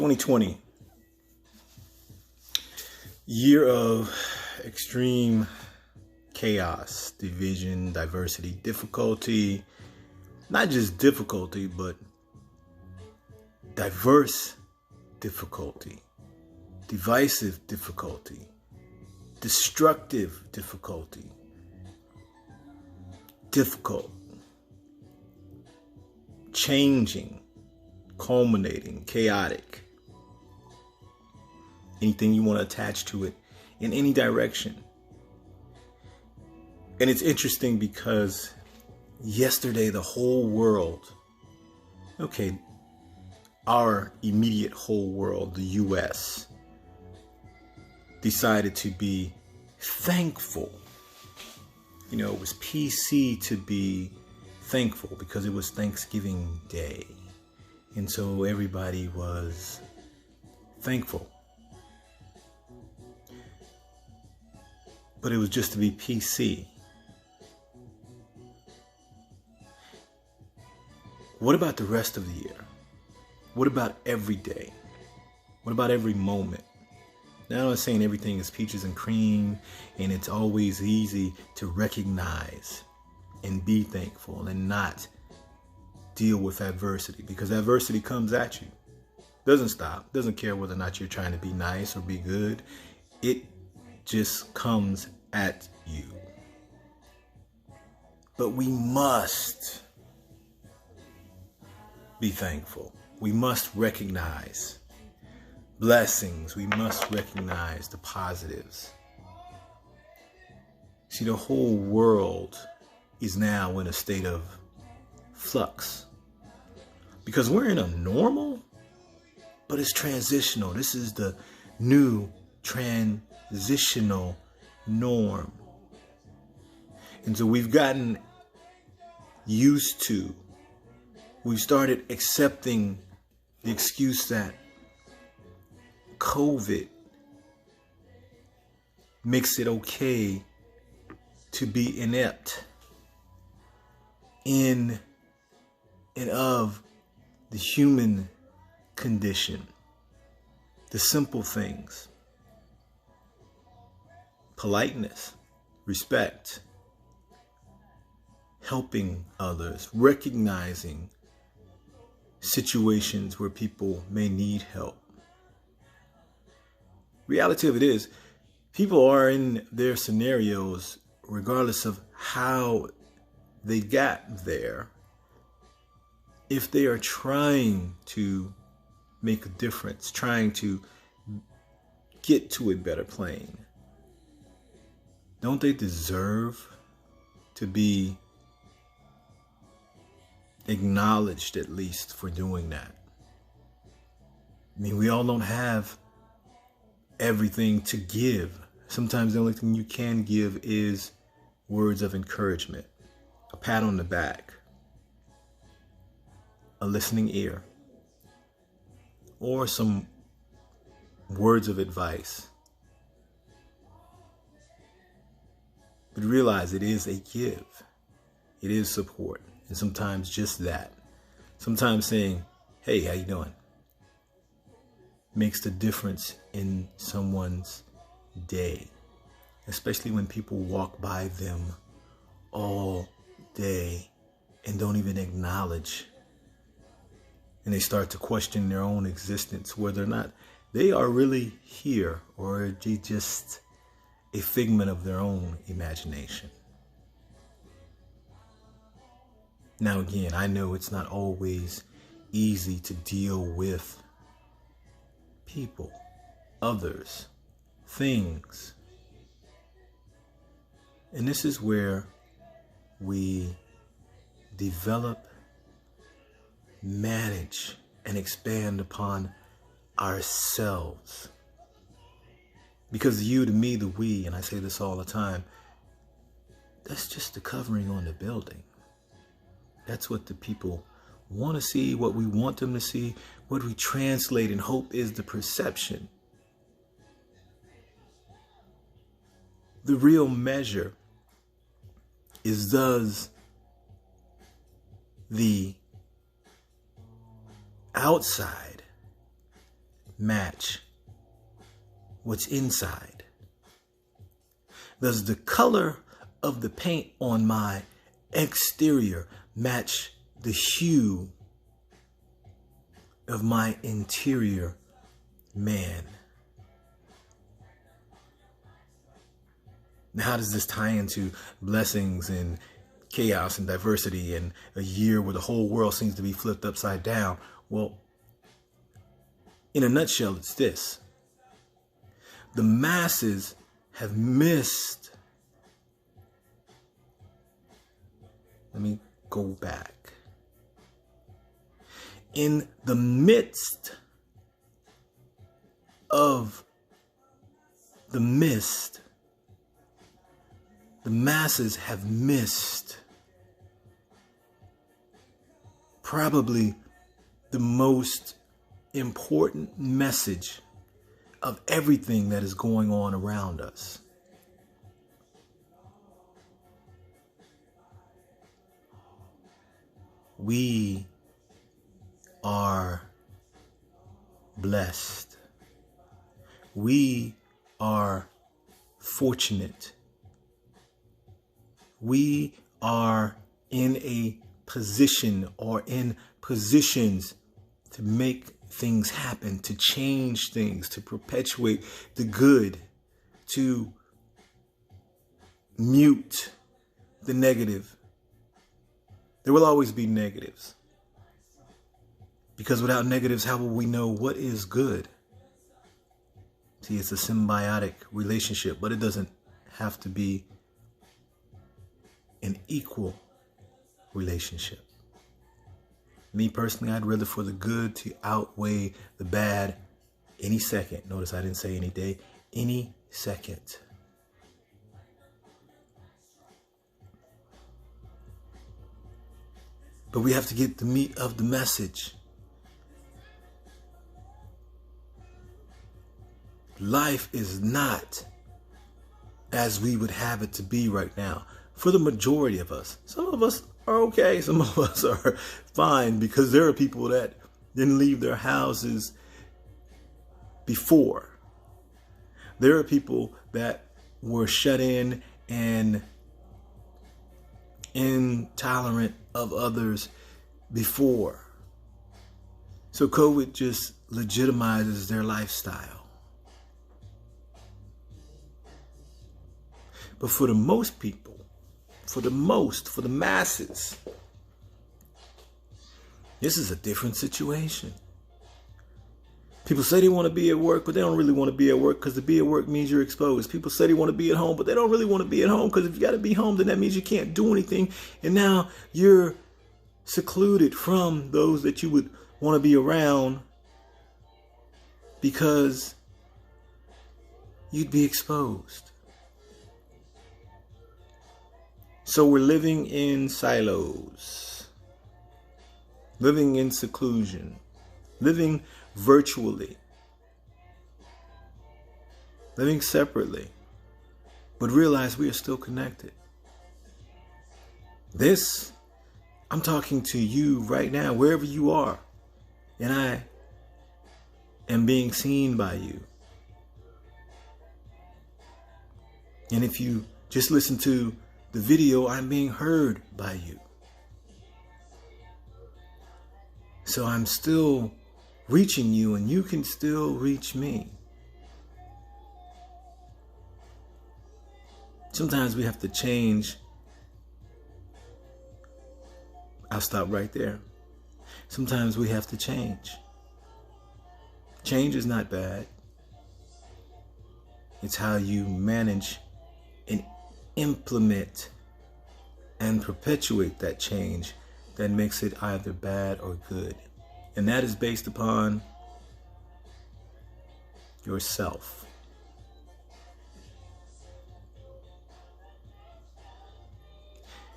2020, year of extreme chaos, division, diversity, difficulty, not just difficulty, but diverse difficulty, divisive difficulty, destructive difficulty, difficult, changing, culminating, chaotic. Anything you want to attach to it in any direction. And it's interesting because yesterday the whole world, our immediate whole world, the US, decided to be thankful. It was PC to be thankful because it was Thanksgiving Day. And so everybody was thankful. But it was just to be PC. What about the rest of the year? What about every day? What about every moment? Now I'm not saying everything is peaches and cream and it's always easy to recognize and be thankful and not deal with adversity, because adversity comes at you. Doesn't stop. Doesn't care whether or not you're trying to be nice or be good. It just comes at you. But we must be thankful. We must recognize blessings. We must recognize the positives. See, the whole world is now in a state of flux because we're in a normal, but it's transitional. This is the new transitional norm. And so we've gotten used to, we've started accepting the excuse that COVID makes it okay to be inept in and of the human condition, the simple things, politeness, respect, helping others, recognizing situations where people may need help. Reality of it is, people are in their scenarios regardless of how they got there. If they are trying to make a difference, trying to get to a better plane, don't they deserve to be acknowledged, at least, for doing that? I mean, we all don't have everything to give. Sometimes the only thing you can give is words of encouragement, a pat on the back, a listening ear, or some words of advice. But realize it is a give. It is support. And sometimes just that. Sometimes saying, hey, how you doing? Makes the difference in someone's day. Especially when people walk by them all day and don't even acknowledge. And they start to question their own existence, whether or not they are really here or are they just a figment of their own imagination. Now again, I know it's not always easy to deal with people, others, things. And this is where we develop, manage, and expand upon ourselves. Because you, to me, the we, and I say this all the time, that's just the covering on the building. That's what the people want to see, what we want them to see, what we translate and hope is the perception. The real measure is, does the outside match what's inside? Does the color of the paint on my exterior match the hue of my interior man? Now, how does this tie into blessings and chaos and diversity and a year where the whole world seems to be flipped upside down? Well, in a nutshell, it's this. The masses have missed. Let me go back. In the midst of the mist, the masses have missed probably the most important message of everything that is going on around us. We are blessed. We are fortunate. We are in a position or in positions to make things happen, to change things, to perpetuate the good, to mute the negative. There will always be negatives. Because without negatives, how will we know what is good? See, it's a symbiotic relationship, but it doesn't have to be an equal relationship. Me personally, I'd rather for the good to outweigh the bad any second. Notice I didn't say any day, any second. But we have to get the meat of the message. Life is not as we would have it to be right now. For the majority of us, some of us are okay. Some of us are fine because there are people that didn't leave their houses before. There are people that were shut in and intolerant of others before. So COVID just legitimizes their lifestyle. But for the most people, for the masses, this is a different situation. People say they want to be at work, but they don't really want to be at work because to be at work means you're exposed. People say they want to be at home, but they don't really want to be at home because if you got to be home, then that means you can't do anything. And now you're secluded from those that you would want to be around because you'd be exposed. So we're living in silos, living in seclusion, living virtually, living separately, but realize we are still connected. This, I'm talking to you right now, wherever you are, and I am being seen by you. And if you just listen to the video, I'm being heard by you. So I'm still reaching you and you can still reach me. Sometimes we have to change. I'll stop right there. Sometimes we have to change. Change is not bad. It's how you manage and implement and perpetuate that change that makes it either bad or good. And that is based upon yourself.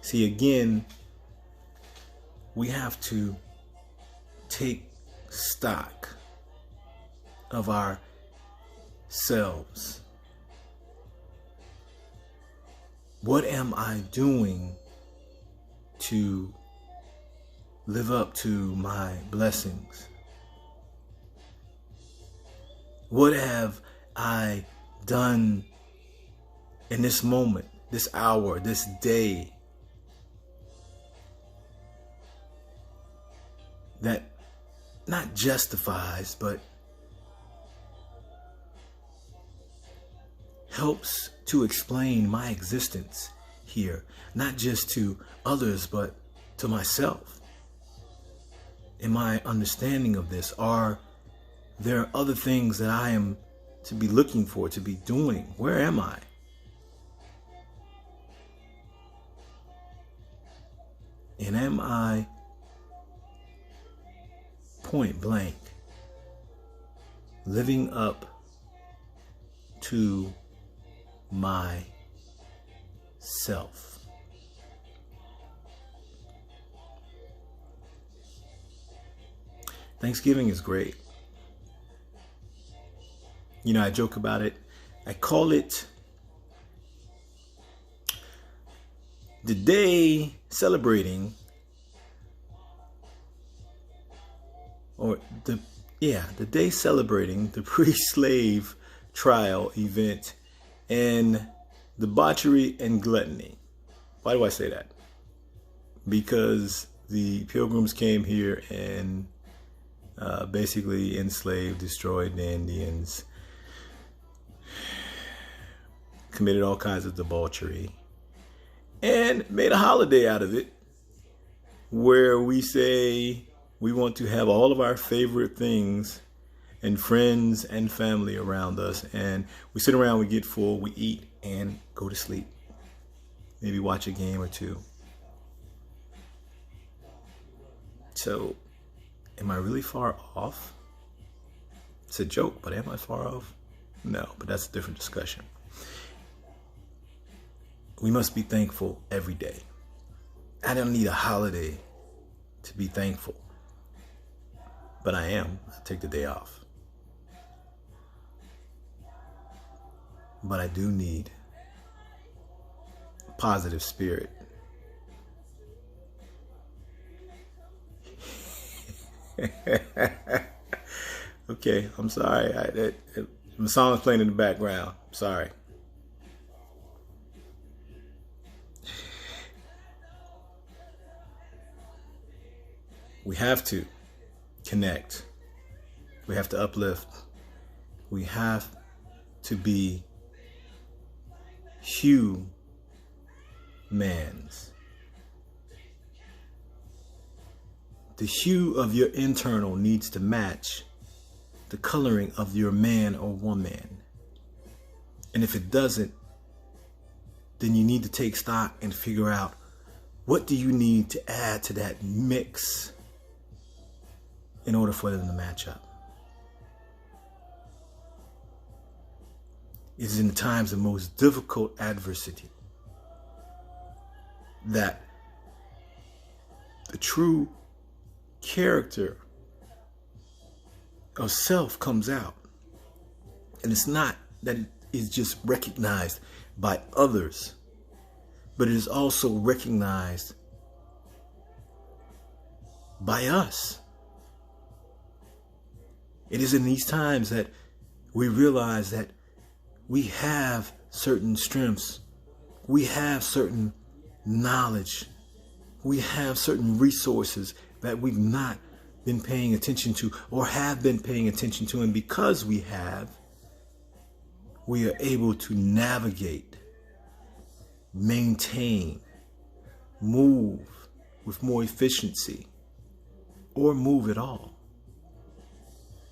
See, again, we have to take stock of ourselves. What am I doing to live up to my blessings? What have I done in this moment, this hour, this day that not justifies, but helps to explain my existence here, not just to others, but to myself? In my understanding of this, are there other things that I am to be looking for, to be doing? Where am I? And am I point blank living up to my self? Thanksgiving is great. You know, I joke about it. I call it the day celebrating, or the day celebrating the pre-slave trial event and debauchery and gluttony. Why do I say that? Because the Pilgrims came here and basically enslaved, destroyed the Indians, committed all kinds of debauchery, and made a holiday out of it, where we say we want to have all of our favorite things and friends and family around us, and we sit around, we get full, we eat, and go to sleep. Maybe watch a game or two. So, am I really far off? It's a joke, but am I far off? No, but that's a different discussion. We must be thankful every day. I don't need a holiday to be thankful, but I am. I take the day off. But I do need a positive spirit. Okay, I'm sorry. The song is playing in the background. Sorry. We have to connect. We have to uplift. We have to be humans. The hue of your internal needs to match the coloring of your man or woman. And if it doesn't, then you need to take stock and figure out, what do you need to add to that mix in order for them to match up? It is in the times of most difficult adversity that the true character of self comes out. And it's not that it is just recognized by others, but it is also recognized by us. It is in these times that we realize that we have certain strengths, we have certain knowledge, we have certain resources that we've not been paying attention to or have been paying attention to. And because we are able to navigate, maintain, move with more efficiency, or move at all.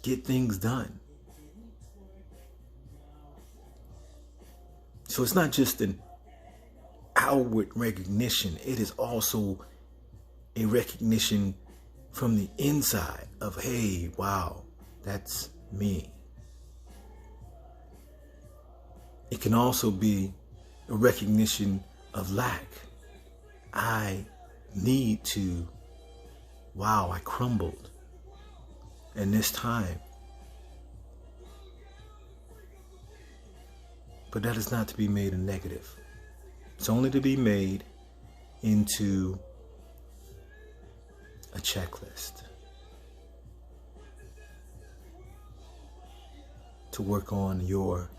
Get things done. So it's not just an outward recognition, it is also a recognition from the inside of, hey, wow, that's me. It can also be a recognition of lack. I need to, wow, I crumbled in this time. But that is not to be made a negative. It's only to be made into a checklist. to work on your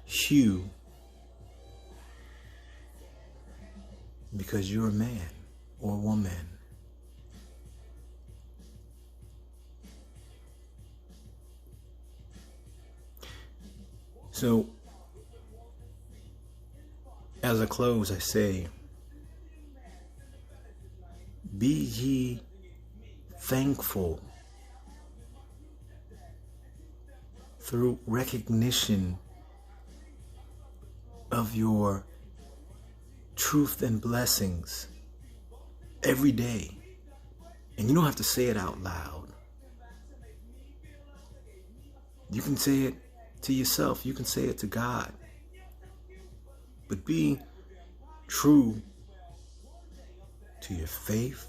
hue because you're a man or a woman. So, as I close, I say, be ye thankful through recognition of your truth and blessings every day. And you don't have to say it out loud. You can say it to yourself. You can say it to God. But be true to your faith,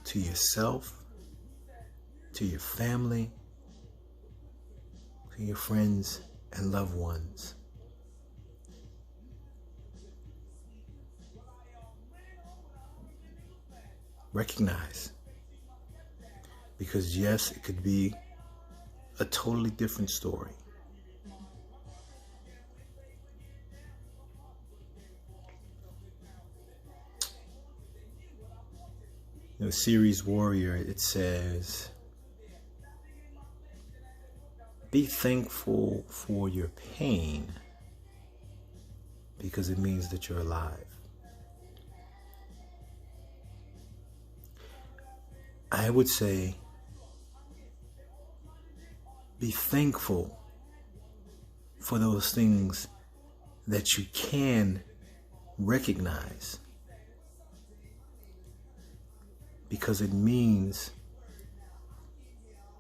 to yourself, to your family, to your friends and loved ones. Recognize, because yes, it could be a totally different story. Series Warrior, it says, be thankful for your pain because it means that you're alive. I would say, be thankful for those things that you can recognize because it means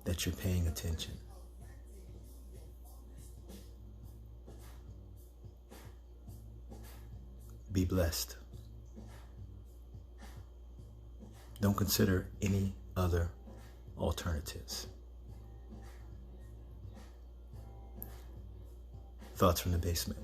that you're paying attention. Be blessed. Don't consider any other alternatives. Thoughts from the basement.